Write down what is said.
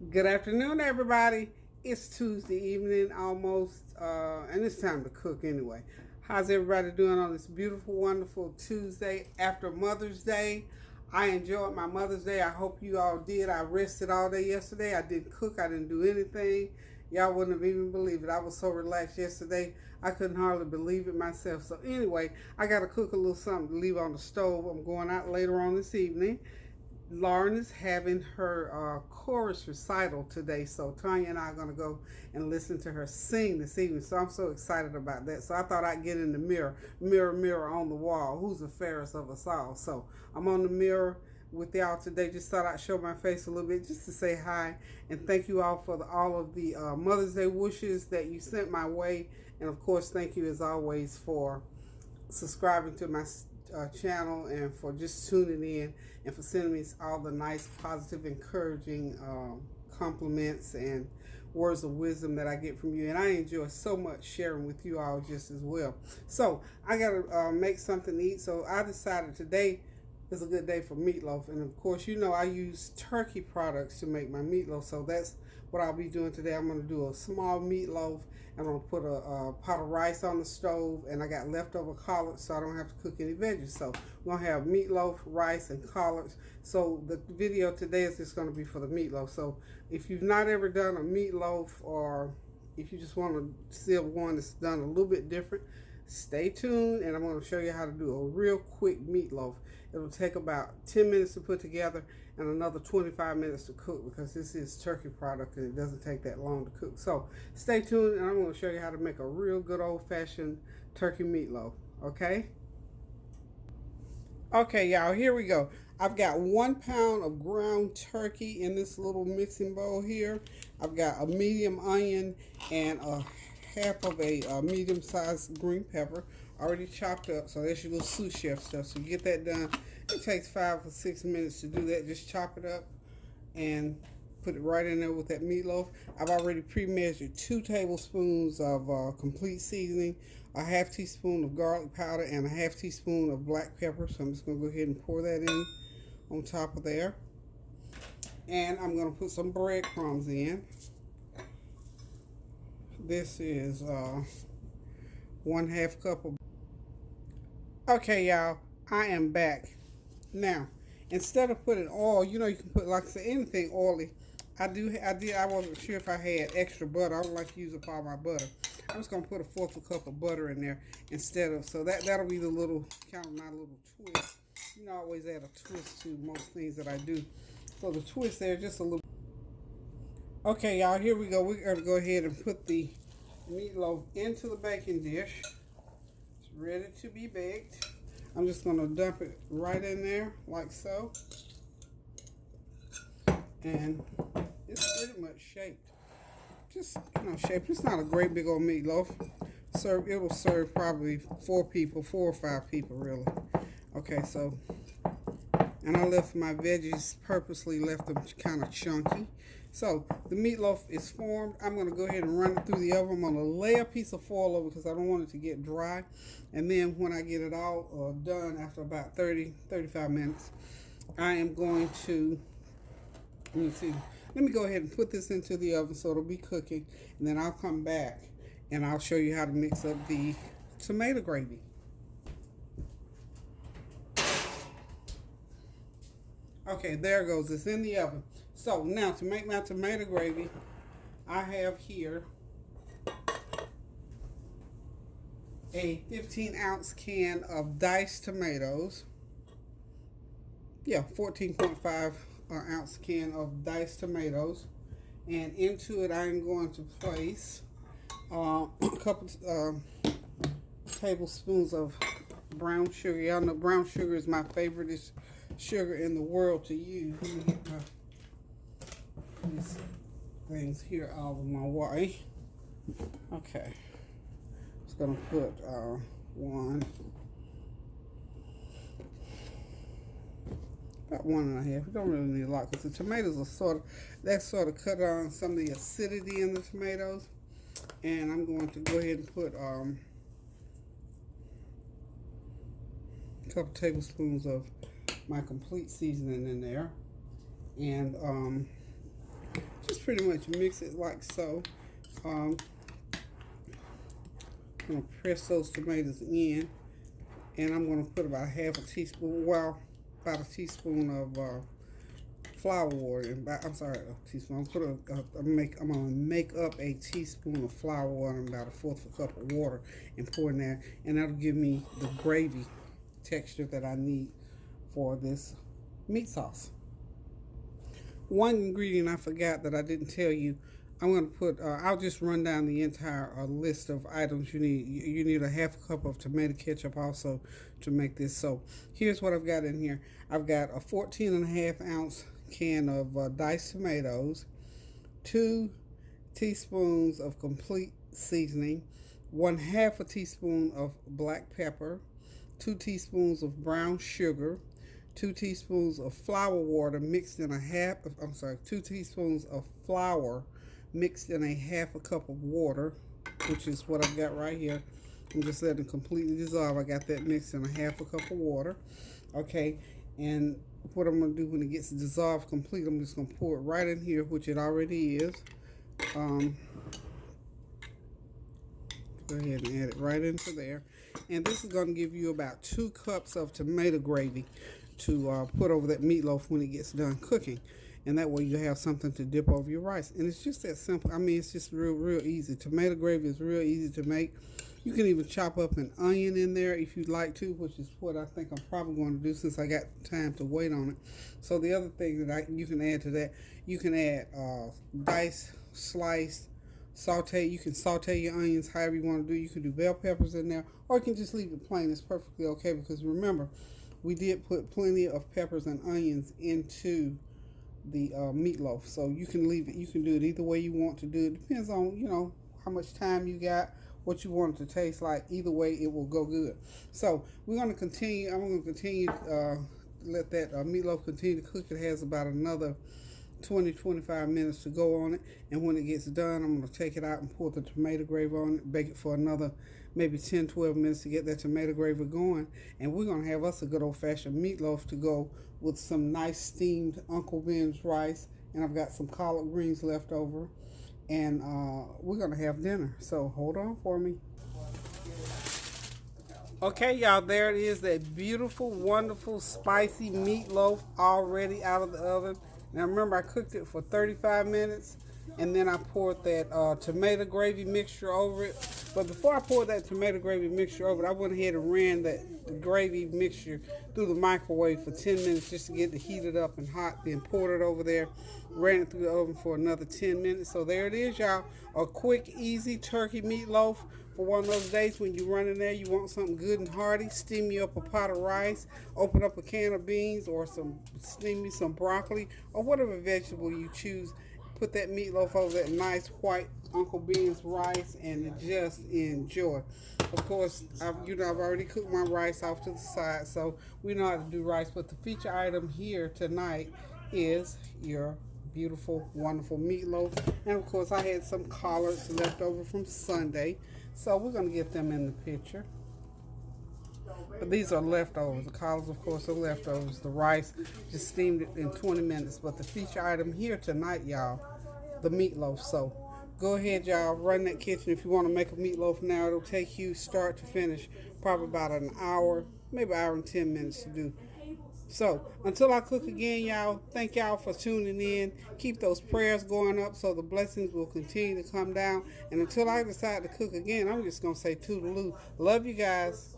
Good afternoon, everybody. It's Tuesday evening almost, and it's time to cook anyway. How's everybody doing on this beautiful, wonderful Tuesday after Mother's Day? I enjoyed my Mother's Day. I hope you all did. I rested all day yesterday. I didn't cook. I didn't do anything. Y'all wouldn't have even believed it. I was so relaxed yesterday. I couldn't hardly believe it myself. So anyway, I got to cook a little something to leave on the stove. I'm going out later on this evening. Lauren is having her chorus recital today, so Tanya and I are going to go and listen to her sing this evening. So I'm so excited about that. So I thought I'd get in the mirror, mirror, mirror on the wall. Who's the fairest of us all? So I'm on the mirror with y'all today. Just thought I'd show my face a little bit just to say hi and thank you all for all of the Mother's Day wishes that you sent my way. And of course, thank you as always for subscribing to my channel and for just tuning in and for sending me all the nice, positive, encouraging compliments and words of wisdom that I get from you. And I enjoy so much sharing with you all just as well. So I got to make something to eat. So I decided today is a good day for meatloaf. And of course, you know, I use turkey products to make my meatloaf. So that's what I'll be doing today. I'm going to do a small meatloaf. I'm going to put a pot of rice on the stove, and I got leftover collards, so I don't have to cook any veggies. So we're going to have meatloaf, rice, and collards. So the video today is just going to be for the meatloaf. So if you've not ever done a meatloaf, or if you just want to see one that's done a little bit different, stay tuned, and I'm going to show you how to do a real quick meatloaf. It'll take about 10 minutes to put together and another 25 minutes to cook, because this is turkey product and it doesn't take that long to cook. So stay tuned, and I'm going to show you how to make a real good old-fashioned turkey meatloaf. Okay? Okay, y'all, here we go. I've got 1 pound of ground turkey in this little mixing bowl here. I've got a medium onion and a half of a medium-sized green pepper already chopped up. So that's your little sous chef stuff. So you get that done. It takes 5 or 6 minutes to do that. Just chop it up and put it right in there with that meatloaf. I've already pre-measured 2 tablespoons of complete seasoning, a half teaspoon of garlic powder, and a half teaspoon of black pepper. So I'm just going to go ahead and pour that in on top of there. And I'm going to put some breadcrumbs in. This is 1/2 cup of. Okay, y'all, I am back. Now, instead of putting oil, you know, you can put, like I said, anything oily. I wasn't sure if I had extra butter. I don't like to use up all my butter. I'm just gonna put 1/4 cup of butter in there instead of, so that'll be the little, kind of my little twist. You know, I always add a twist to most things that I do. So the twist there, just a little. Okay, y'all, here we go. We're gonna go ahead and put the meatloaf into the baking dish. It's ready to be baked. I'm just going to dump it right in there like so. And it's pretty much shaped. Just, you know, shaped. It's not a great big old meatloaf. It will serve probably 4 or 5 people really. Okay, so, and I left my veggies, purposely left them kind of chunky. So the meatloaf is formed. I'm going to go ahead and run it through the oven. I'm going to lay a piece of foil over because I don't want it to get dry. And then when I get it all done after about 35 minutes, I am going to, let me go ahead and put this into the oven so it'll be cooking. And then I'll come back and I'll show you how to mix up the tomato gravy. Okay, there it goes. It's in the oven. So now to make my tomato gravy, I have here a 15-ounce can of diced tomatoes. Yeah, 14.5 ounce can of diced tomatoes. And into it, I'm going to place a couple tablespoons of brown sugar. Y'all know brown sugar is my favorite sugar in the world to use. Let me get these things here out of my way. Okay. Just gonna put 1, about 1.5. You don't really need a lot because the tomatoes are sort of cut on some of the acidity in the tomatoes. And I'm going to go ahead and put a couple tablespoons of my complete seasoning in there. And just pretty much mix it like so. I'm going to press those tomatoes in, and I'm going to put about half a teaspoon, well, about a teaspoon of flour water. And I'm sorry, a teaspoon. I'm going to make up a teaspoon of flour water and about a fourth of a cup of water and pour in there, and that'll give me the gravy texture that I need for this meat sauce. One ingredient I forgot that I didn't tell you, I'm going to put, I'll just run down the entire list of items you need. You need a half a cup of tomato ketchup also to make this. So here's what I've got in here. I've got a 14.5-ounce can of diced tomatoes, 2 teaspoons of complete seasoning, 1/2 a teaspoon of black pepper, 2 teaspoons of brown sugar, 2 teaspoons of flour water mixed in 2 teaspoons of flour mixed in 1/2 cup of water, which is what I've got right here. I'm just letting it completely dissolve. I got that mixed in 1/2 cup of water. Okay, and what I'm going to do when it gets dissolved complete, I'm just going to pour it right in here, which it already is. Go ahead and add it right into there. And this is going to give you about 2 cups of tomato gravy to put over that meatloaf when it gets done cooking. And that way you have something to dip over your rice. And it's just that simple. I mean, it's just real easy. Tomato gravy is real easy to make. You can even chop up an onion in there if you'd like to, which is what I think I'm probably going to do since I got time to wait on it. So the other thing that you can add to that, you can add diced, sliced, saute. You can saute your onions however you want to do. You can do bell peppers in there, or you can just leave it plain. It's perfectly okay, because remember, we did put plenty of peppers and onions into the meatloaf. So you can leave it. You can do it either way you want to do it. Depends on, how much time you got, what you want it to taste like. Either way, it will go good. So we're going to continue. I'm going to continue let that meatloaf continue to cook. It has about another 20-25 minutes to go on it, and when it gets done, I'm going to take it out and pour the tomato gravy on it, bake it for another maybe 10-12 minutes to get that tomato gravy going, and we're going to have us a good old-fashioned meatloaf to go with some nice steamed Uncle Ben's rice, and I've got some collard greens left over, and we're going to have dinner. So hold on for me. Okay, y'all, there it is, that beautiful, wonderful, spicy meatloaf already out of the oven. Now remember, I cooked it for 35 minutes, and then I poured that tomato gravy mixture over it. But before I poured that tomato gravy mixture over it, I went ahead and ran that gravy mixture through the microwave for 10 minutes just to get it heated up and hot. Then poured it over there, ran it through the oven for another 10 minutes. So there it is, y'all, a quick, easy turkey meatloaf. For one of those days when you run in there, you want something good and hearty, steam you up a pot of rice, open up a can of beans, or steam you some broccoli, or whatever vegetable you choose. Put that meatloaf over that nice white Uncle Ben's rice and just enjoy. Of course, I've already cooked my rice off to the side, so we know how to do rice. But the feature item here tonight is your beautiful, wonderful meatloaf. And of course, I had some collards left over from Sunday, so we're going to get them in the picture. But these are leftovers. The collards, of course, are leftovers. The rice, just steamed it in 20 minutes. But the feature item here tonight, y'all, the meatloaf. So go ahead, y'all, run that kitchen. If you want to make a meatloaf now, it'll take you start to finish probably about an hour, maybe an hour and 10 minutes to do. So until I cook again, y'all, thank y'all for tuning in. Keep those prayers going up so the blessings will continue to come down. And until I decide to cook again, I'm just going to say toodaloo. Love you guys.